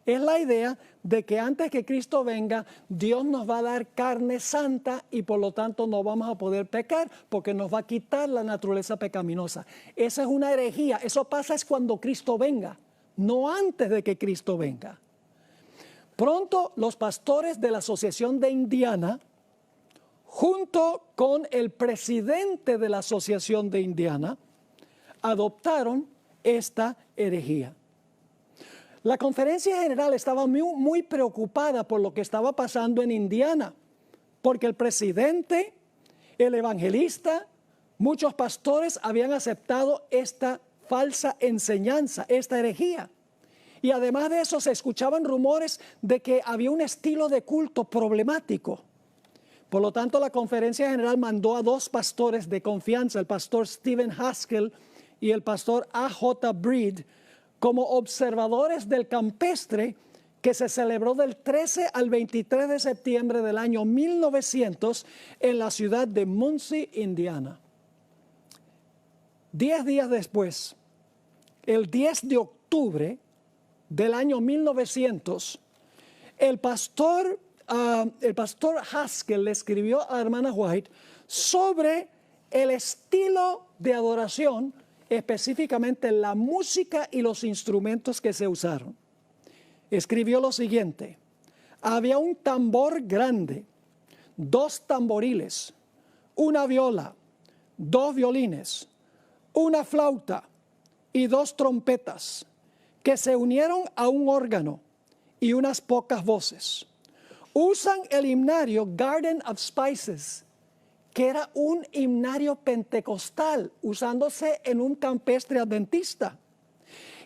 Es la idea de que antes que Cristo venga, Dios nos va a dar carne santa y por lo tanto no vamos a poder pecar porque nos va a quitar la naturaleza pecaminosa. Esa es una herejía. Eso pasa es cuando Cristo venga, no antes de que Cristo venga. Pronto los pastores de la Asociación de Indiana, junto con el presidente de la Asociación de Indiana, adoptaron esta herejía. La conferencia general estaba muy preocupada por lo que estaba pasando en Indiana, porque el presidente, el evangelista, muchos pastores habían aceptado esta falsa enseñanza, esta herejía. Y además de eso se escuchaban rumores de que había un estilo de culto problemático. Por lo tanto, la conferencia general mandó a dos pastores de confianza, el pastor Stephen Haskell y el pastor A.J. Breed, como observadores del campestre que se celebró del 13 al 23 de septiembre del año 1900 en la ciudad de Muncie, Indiana. 10 días después, el 10 de octubre del año 1900, el pastor Haskell le escribió a la hermana White sobre el estilo de adoración, específicamente la música y los instrumentos que se usaron. Escribió lo siguiente: había un tambor grande, 2 tamboriles, una viola, 2 violines, una flauta y 2 trompetas que se unieron a un órgano y unas pocas voces. Usan el himnario Garden of Spices, que era un himnario pentecostal usándose en un campestre adventista.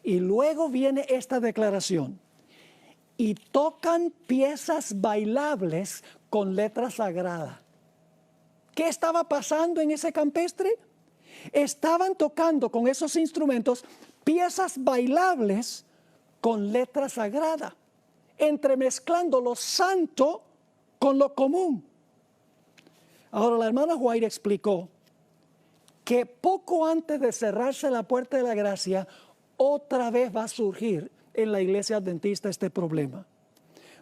Y luego viene esta declaración: y tocan piezas bailables con letra sagrada. ¿Qué estaba pasando en ese campestre? Estaban tocando con esos instrumentos piezas bailables con letra sagrada, entremezclando lo santo con lo común. Ahora, la hermana White explicó que poco antes de cerrarse la puerta de la gracia, otra vez va a surgir en la iglesia adventista este problema.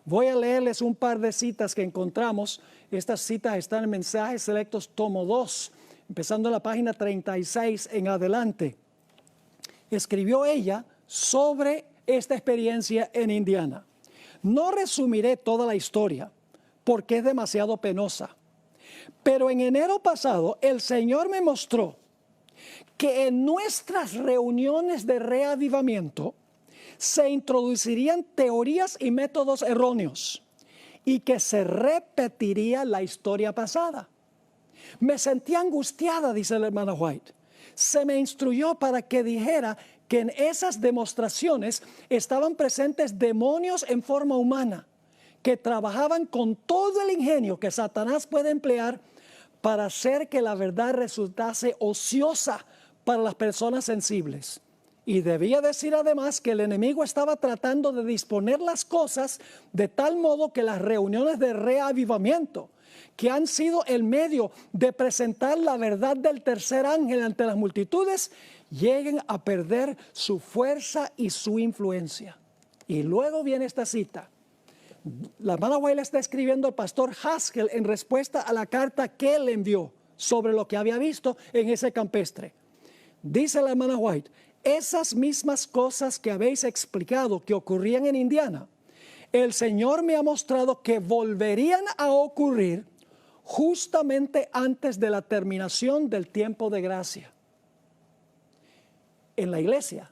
Voy a leerles un par de citas que encontramos. Estas citas están en Mensajes Selectos, tomo 2, empezando en la página 36 en adelante. Escribió ella sobre esta experiencia en Indiana. No resumiré toda la historia porque es demasiado penosa. Pero en enero pasado el Señor me mostró que en nuestras reuniones de reavivamiento se introducirían teorías y métodos erróneos y que se repetiría la historia pasada. Me sentí angustiada, dice la hermana White. Se me instruyó para que dijera que en esas demostraciones estaban presentes demonios en forma humana que trabajaban con todo el ingenio que Satanás puede emplear para hacer que la verdad resultase ociosa para las personas sensibles. Y debía decir además que el enemigo estaba tratando de disponer las cosas de tal modo que las reuniones de reavivamiento, que han sido el medio de presentar la verdad del tercer ángel ante las multitudes, lleguen a perder su fuerza y su influencia. Y luego viene esta cita. La hermana White está escribiendo al pastor Haskell en respuesta a la carta que él envió sobre lo que había visto en ese campestre. Dice la hermana White: esas mismas cosas que habéis explicado que ocurrían en Indiana, el Señor me ha mostrado que volverían a ocurrir justamente antes de la terminación del tiempo de gracia. En la iglesia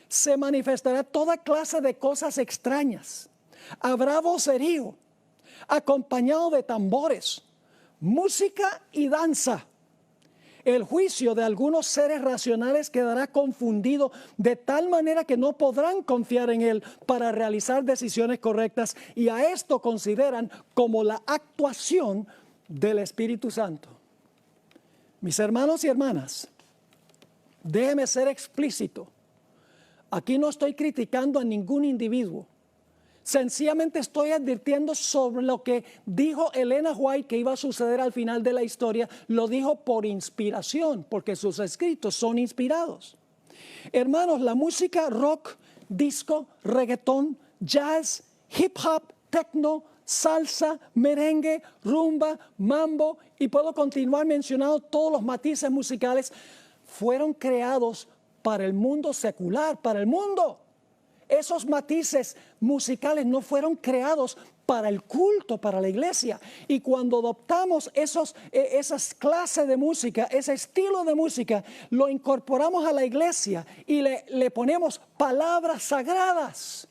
se manifestará toda clase de cosas extrañas. Habrá vocerío, acompañado de tambores, música y danza. El juicio de algunos seres racionales quedará confundido de tal manera que no podrán confiar en él para realizar decisiones correctas, y a esto consideran como la actuación del Espíritu Santo. Mis hermanos y hermanas, déjeme ser explícito. Aquí no estoy criticando a ningún individuo. Sencillamente estoy advirtiendo sobre lo que dijo Elena White que iba a suceder al final de la historia. Lo dijo por inspiración, porque sus escritos son inspirados. Hermanos, la música rock, disco, reggaetón, jazz, hip hop, techno, salsa, merengue, rumba, mambo, y puedo continuar mencionando todos los matices musicales, fueron creados para el mundo secular, para el mundo. Esos matices musicales no fueron creados para el culto, para la iglesia. Y cuando adoptamos esas clases de música, ese estilo de música, lo incorporamos a la iglesia y le ponemos palabras sagradas.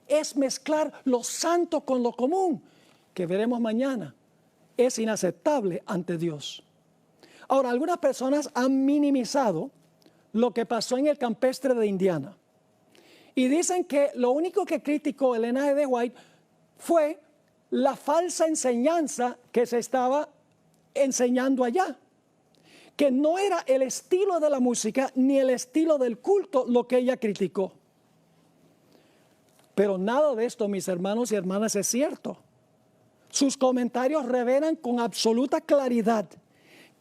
Es mezclar lo santo con lo común, que veremos mañana. Es inaceptable ante Dios. Ahora, algunas personas han minimizado lo que pasó en el campestre de Indiana. Y dicen que lo único que criticó Elena G. White fue la falsa enseñanza que se estaba enseñando allá. Que no era el estilo de la música ni el estilo del culto lo que ella criticó. Pero nada de esto, mis hermanos y hermanas, es cierto. Sus comentarios revelan con absoluta claridad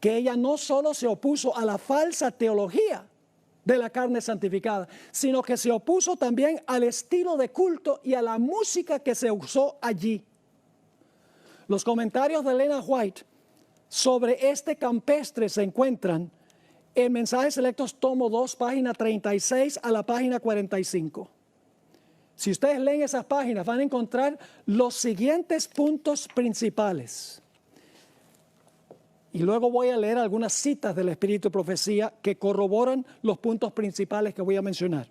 que ella no solo se opuso a la falsa teología de la carne santificada, sino que se opuso también al estilo de culto y a la música que se usó allí. Los comentarios de Elena White sobre este campestre se encuentran en Mensajes Selectos, tomo 2, página 36 a la página 45. Si ustedes leen esas páginas, van a encontrar los siguientes puntos principales. Y luego voy a leer algunas citas del Espíritu de Profecía que corroboran los puntos principales que voy a mencionar.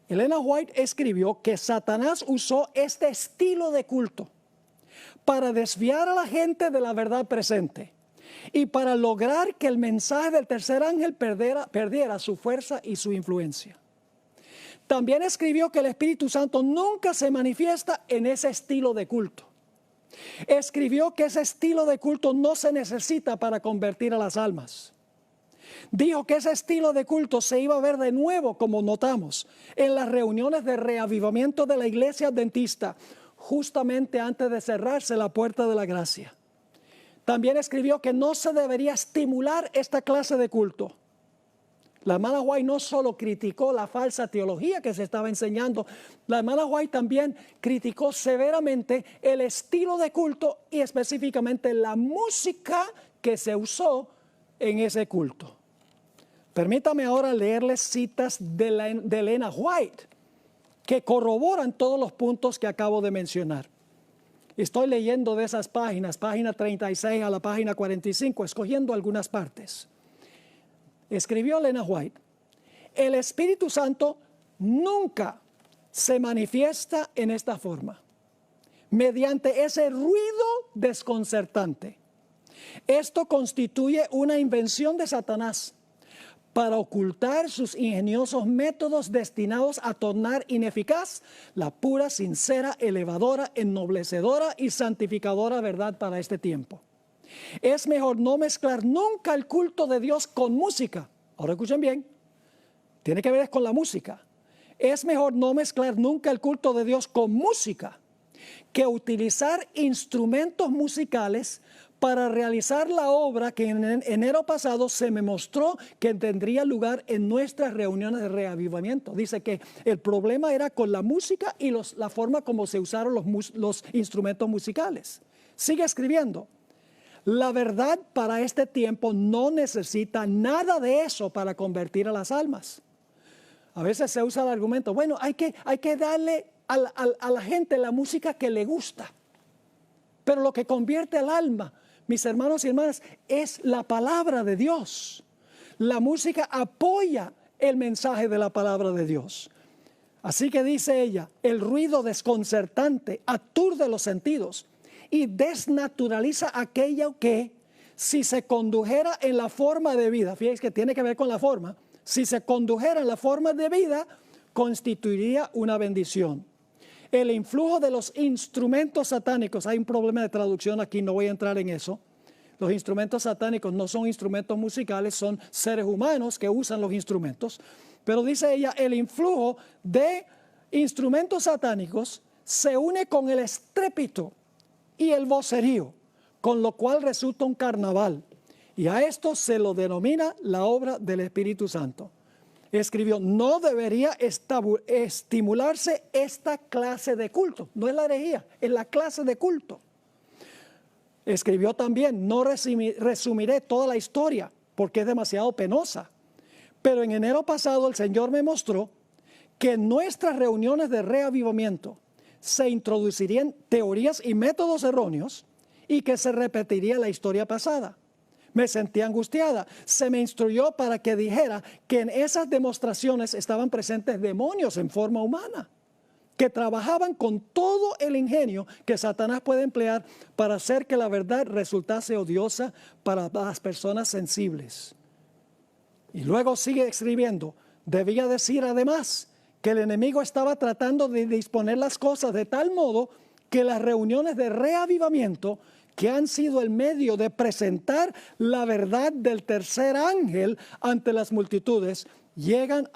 Elena White escribió que Satanás usó este estilo de culto para desviar a la gente de la verdad presente y para lograr que el mensaje del tercer ángel perdiera su fuerza y su influencia. También escribió que el Espíritu Santo nunca se manifiesta en ese estilo de culto. Escribió que ese estilo de culto no se necesita para convertir a las almas. Dijo que ese estilo de culto se iba a ver de nuevo, como notamos, en las reuniones de reavivamiento de la iglesia adventista, justamente antes de cerrarse la puerta de la gracia. También escribió que no se debería estimular esta clase de culto. La hermana White no solo criticó la falsa teología que se estaba enseñando, la hermana White también criticó severamente el estilo de culto y específicamente la música que se usó en ese culto. Permítame ahora leerles citas de Elena White que corroboran todos los puntos que acabo de mencionar. Estoy leyendo de esas páginas, página 36 a la página 45, escogiendo algunas partes. Escribió Elena White: el Espíritu Santo nunca se manifiesta en esta forma, mediante ese ruido desconcertante. Esto constituye una invención de Satanás para ocultar sus ingeniosos métodos destinados a tornar ineficaz la pura, sincera, elevadora, ennoblecedora y santificadora verdad para este tiempo. Es mejor no mezclar nunca el culto de Dios con música. Ahora escuchen bien, tiene que ver con la música. Es mejor no mezclar nunca el culto de Dios con música que utilizar instrumentos musicales para realizar la obra que en enero pasado se me mostró que tendría lugar en nuestras reuniones de reavivamiento. Dice que el problema era con la música y la forma como se usaron los instrumentos musicales. Sigue escribiendo: la verdad para este tiempo no necesita nada de eso para convertir a las almas. A veces se usa el argumento, bueno, hay que darle a la gente la música que le gusta. Pero lo que convierte al alma, mis hermanos y hermanas, es la palabra de Dios. La música apoya el mensaje de la palabra de Dios. Así que dice ella, el ruido desconcertante aturde los sentidos y desnaturaliza aquello que, si se condujera en la forma de vida, fíjense que tiene que ver con la forma, si se condujera en la forma de vida, constituiría una bendición. El influjo de los instrumentos satánicos, hay un problema de traducción aquí, no voy a entrar en eso. Los instrumentos satánicos no son instrumentos musicales, son seres humanos que usan los instrumentos. Pero dice ella, el influjo de instrumentos satánicos se une con el estrépito y el vocerío, con lo cual resulta un carnaval. Y a esto se lo denomina la obra del Espíritu Santo. Escribió, no debería estimularse esta clase de culto. No es la herejía, es la clase de culto. Escribió también, no resumiré toda la historia porque es demasiado penosa. Pero en enero pasado el Señor me mostró que en nuestras reuniones de reavivamiento se introducirían teorías y métodos erróneos y que se repetiría la historia pasada. Me sentí angustiada. Se me instruyó para que dijera que en esas demostraciones estaban presentes demonios en forma humana, que trabajaban con todo el ingenio que Satanás puede emplear para hacer que la verdad resultase odiosa para las personas sensibles. Y luego sigue escribiendo, debía decir además que el enemigo estaba tratando de disponer las cosas de tal modo que las reuniones de reavivamiento, que han sido el medio de presentar la verdad del tercer ángel ante las multitudes, lleguen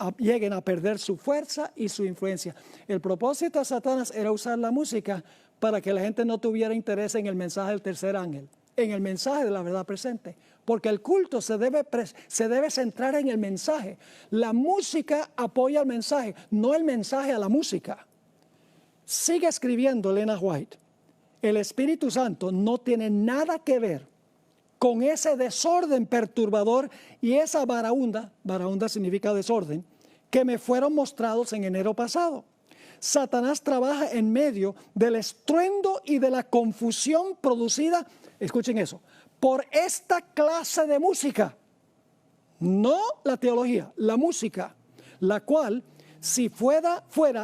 a perder su fuerza y su influencia. El propósito de Satanás era usar la música para que la gente no tuviera interés en el mensaje del tercer ángel, en el mensaje de la verdad presente, porque el culto se debe centrar en el mensaje. La música apoya el mensaje, no el mensaje a la música. Sigue escribiendo Elena White, el Espíritu Santo no tiene nada que ver con ese desorden perturbador y esa varaunda significa desorden, que me fueron mostrados en enero pasado. Satanás trabaja en medio del estruendo y de la confusión producida, escuchen eso, por esta clase de música, no la teología, la música, la cual, si fuera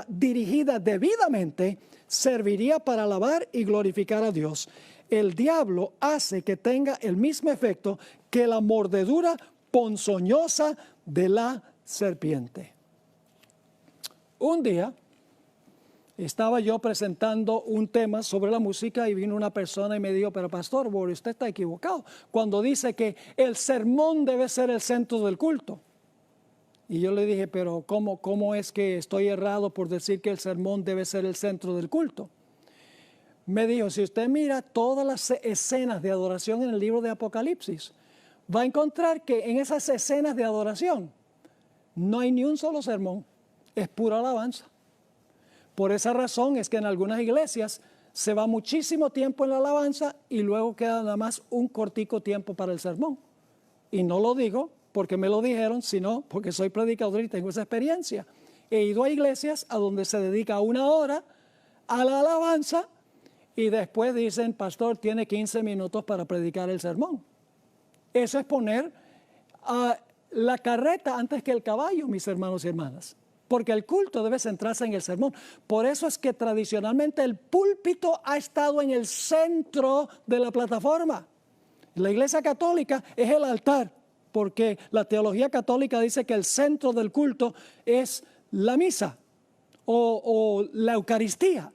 dirigida debidamente, serviría para alabar y glorificar a Dios. El diablo hace que tenga el mismo efecto que la mordedura ponzoñosa de la serpiente. Un día estaba yo presentando un tema sobre la música y vino una persona y me dijo, pero pastor, usted está equivocado cuando dice que el sermón debe ser el centro del culto. Y yo le dije, pero ¿cómo es que estoy errado por decir que el sermón debe ser el centro del culto? Me dijo, si usted mira todas las escenas de adoración en el libro de Apocalipsis, va a encontrar que en esas escenas de adoración no hay ni un solo sermón, es pura alabanza. Por esa razón es que en algunas iglesias se va muchísimo tiempo en la alabanza y luego queda nada más un cortico tiempo para el sermón. Y no lo digo porque me lo dijeron, sino porque soy predicador y tengo esa experiencia. He ido a iglesias a donde se dedica 1 hora a la alabanza y después dicen, pastor, tiene 15 minutos para predicar el sermón. Eso es poner la carreta antes que el caballo, mis hermanos y hermanas. Porque el culto debe centrarse en el sermón. Por eso es que tradicionalmente el púlpito ha estado en el centro de la plataforma. La iglesia católica es el altar, porque la teología católica dice que el centro del culto es la misa o la Eucaristía.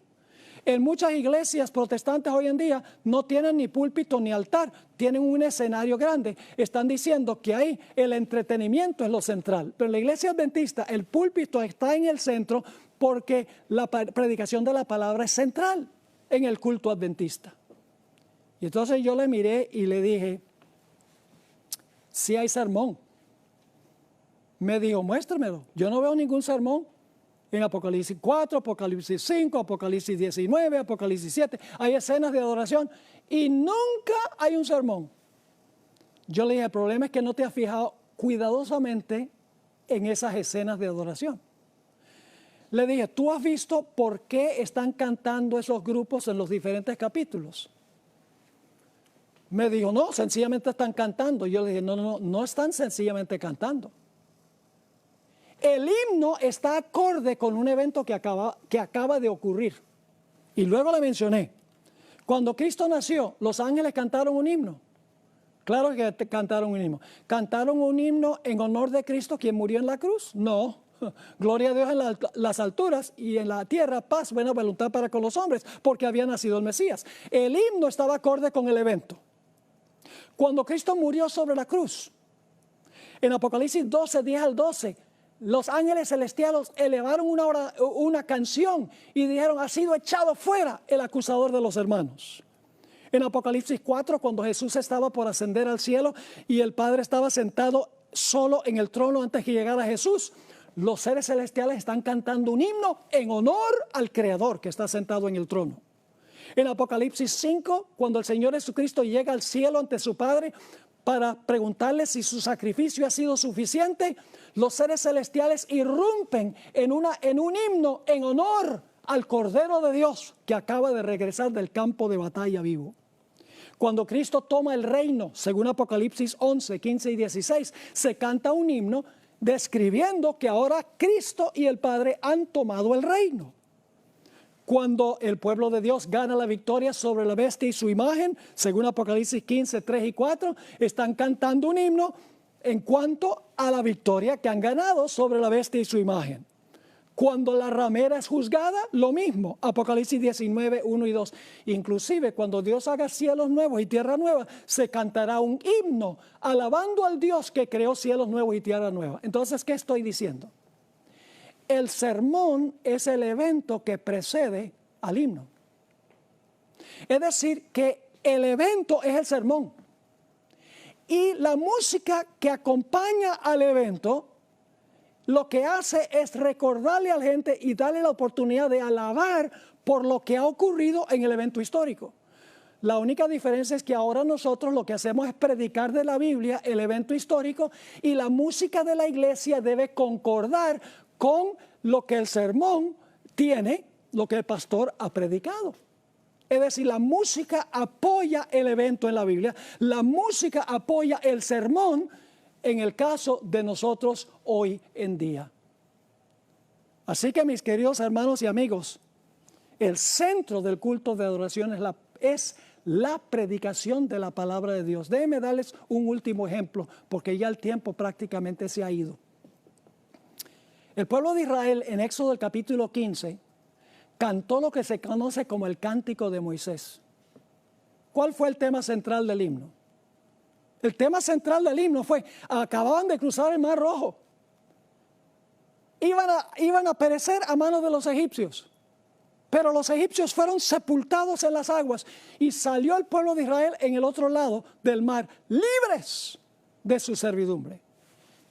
En muchas iglesias protestantes hoy en día no tienen ni púlpito ni altar, tienen un escenario grande. Están diciendo que ahí el entretenimiento es lo central. Pero en la iglesia adventista el púlpito está en el centro porque la predicación de la palabra es central en el culto adventista. Y entonces yo le miré y le dije, sí hay sermón. Me dijo, muéstramelo. Yo no veo ningún sermón. En Apocalipsis 4, Apocalipsis 5, Apocalipsis 19, Apocalipsis 7, hay escenas de adoración y nunca hay un sermón. Yo le dije, el problema es que no te has fijado cuidadosamente en esas escenas de adoración. Le dije, ¿tú has visto por qué están cantando esos grupos en los diferentes capítulos? Me dijo, no, sencillamente están cantando. Yo le dije, no están sencillamente cantando. El himno está acorde con un evento que acaba de ocurrir. Y luego le mencioné, cuando Cristo nació, los ángeles cantaron un himno. Claro que cantaron un himno. ¿Cantaron un himno en honor de Cristo quien murió en la cruz? No. Gloria a Dios en las alturas y en la tierra paz, buena voluntad para con los hombres, porque había nacido el Mesías. El himno estaba acorde con el evento. Cuando Cristo murió sobre la cruz, en Apocalipsis 12, 10 al 12, los ángeles celestiales elevaron una canción y dijeron, ha sido echado fuera el acusador de los hermanos. En Apocalipsis 4, cuando Jesús estaba por ascender al cielo y el Padre estaba sentado solo en el trono antes que llegara Jesús, los seres celestiales están cantando un himno en honor al Creador que está sentado en el trono. En Apocalipsis 5, cuando el Señor Jesucristo llega al cielo ante su Padre, para preguntarle si su sacrificio ha sido suficiente, los seres celestiales irrumpen en un himno en honor al Cordero de Dios que acaba de regresar del campo de batalla vivo. Cuando Cristo toma el reino, según Apocalipsis 11, 15 y 16, se canta un himno describiendo que ahora Cristo y el Padre han tomado el reino. Cuando el pueblo de Dios gana la victoria sobre la bestia y su imagen, según Apocalipsis 15, 3 y 4, están cantando un himno en cuanto a la victoria que han ganado sobre la bestia y su imagen. Cuando la ramera es juzgada, lo mismo, Apocalipsis 19, 1 y 2. Inclusive cuando Dios haga cielos nuevos y tierra nueva, se cantará un himno alabando al Dios que creó cielos nuevos y tierra nueva. Entonces, ¿qué estoy diciendo? El sermón es el evento que precede al himno. Es decir, que el evento es el sermón. Y la música que acompaña al evento lo que hace es recordarle a la gente y darle la oportunidad de alabar por lo que ha ocurrido en el evento histórico. La única diferencia es que ahora nosotros lo que hacemos es predicar de la Biblia el evento histórico y la música de la iglesia debe concordar con lo que el sermón tiene, lo que el pastor ha predicado. Es decir, la música apoya el evento en la Biblia, la música apoya el sermón en el caso de nosotros hoy en día. Así que, mis queridos hermanos y amigos, el centro del culto de adoración es la predicación de la palabra de Dios. Déjenme darles un último ejemplo, porque ya el tiempo prácticamente se ha ido. El pueblo de Israel en Éxodo capítulo 15 cantó lo que se conoce como el Cántico de Moisés. ¿Cuál fue el tema central del himno? El tema central del himno fue, acababan de cruzar el Mar Rojo. Iban a perecer a manos de los egipcios. Pero los egipcios fueron sepultados en las aguas y salió el pueblo de Israel en el otro lado del mar, libres de su servidumbre.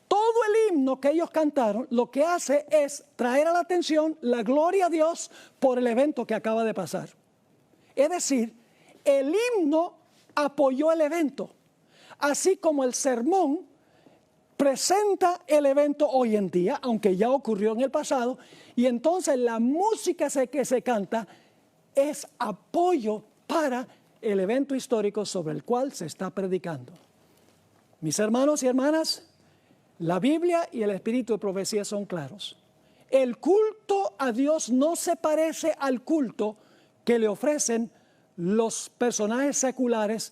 Todo el himno que ellos cantaron lo que hace es traer a la atención la gloria a Dios por el evento que acaba de pasar. Es decir, el himno apoyó el evento, así como el sermón presenta el evento hoy en día, aunque ya ocurrió en el pasado, y entonces la música que se canta es apoyo para el evento histórico sobre el cual se está predicando. Mis hermanos y hermanas, la Biblia y el espíritu de profecía son claros. El culto a Dios no se parece al culto que le ofrecen los personajes seculares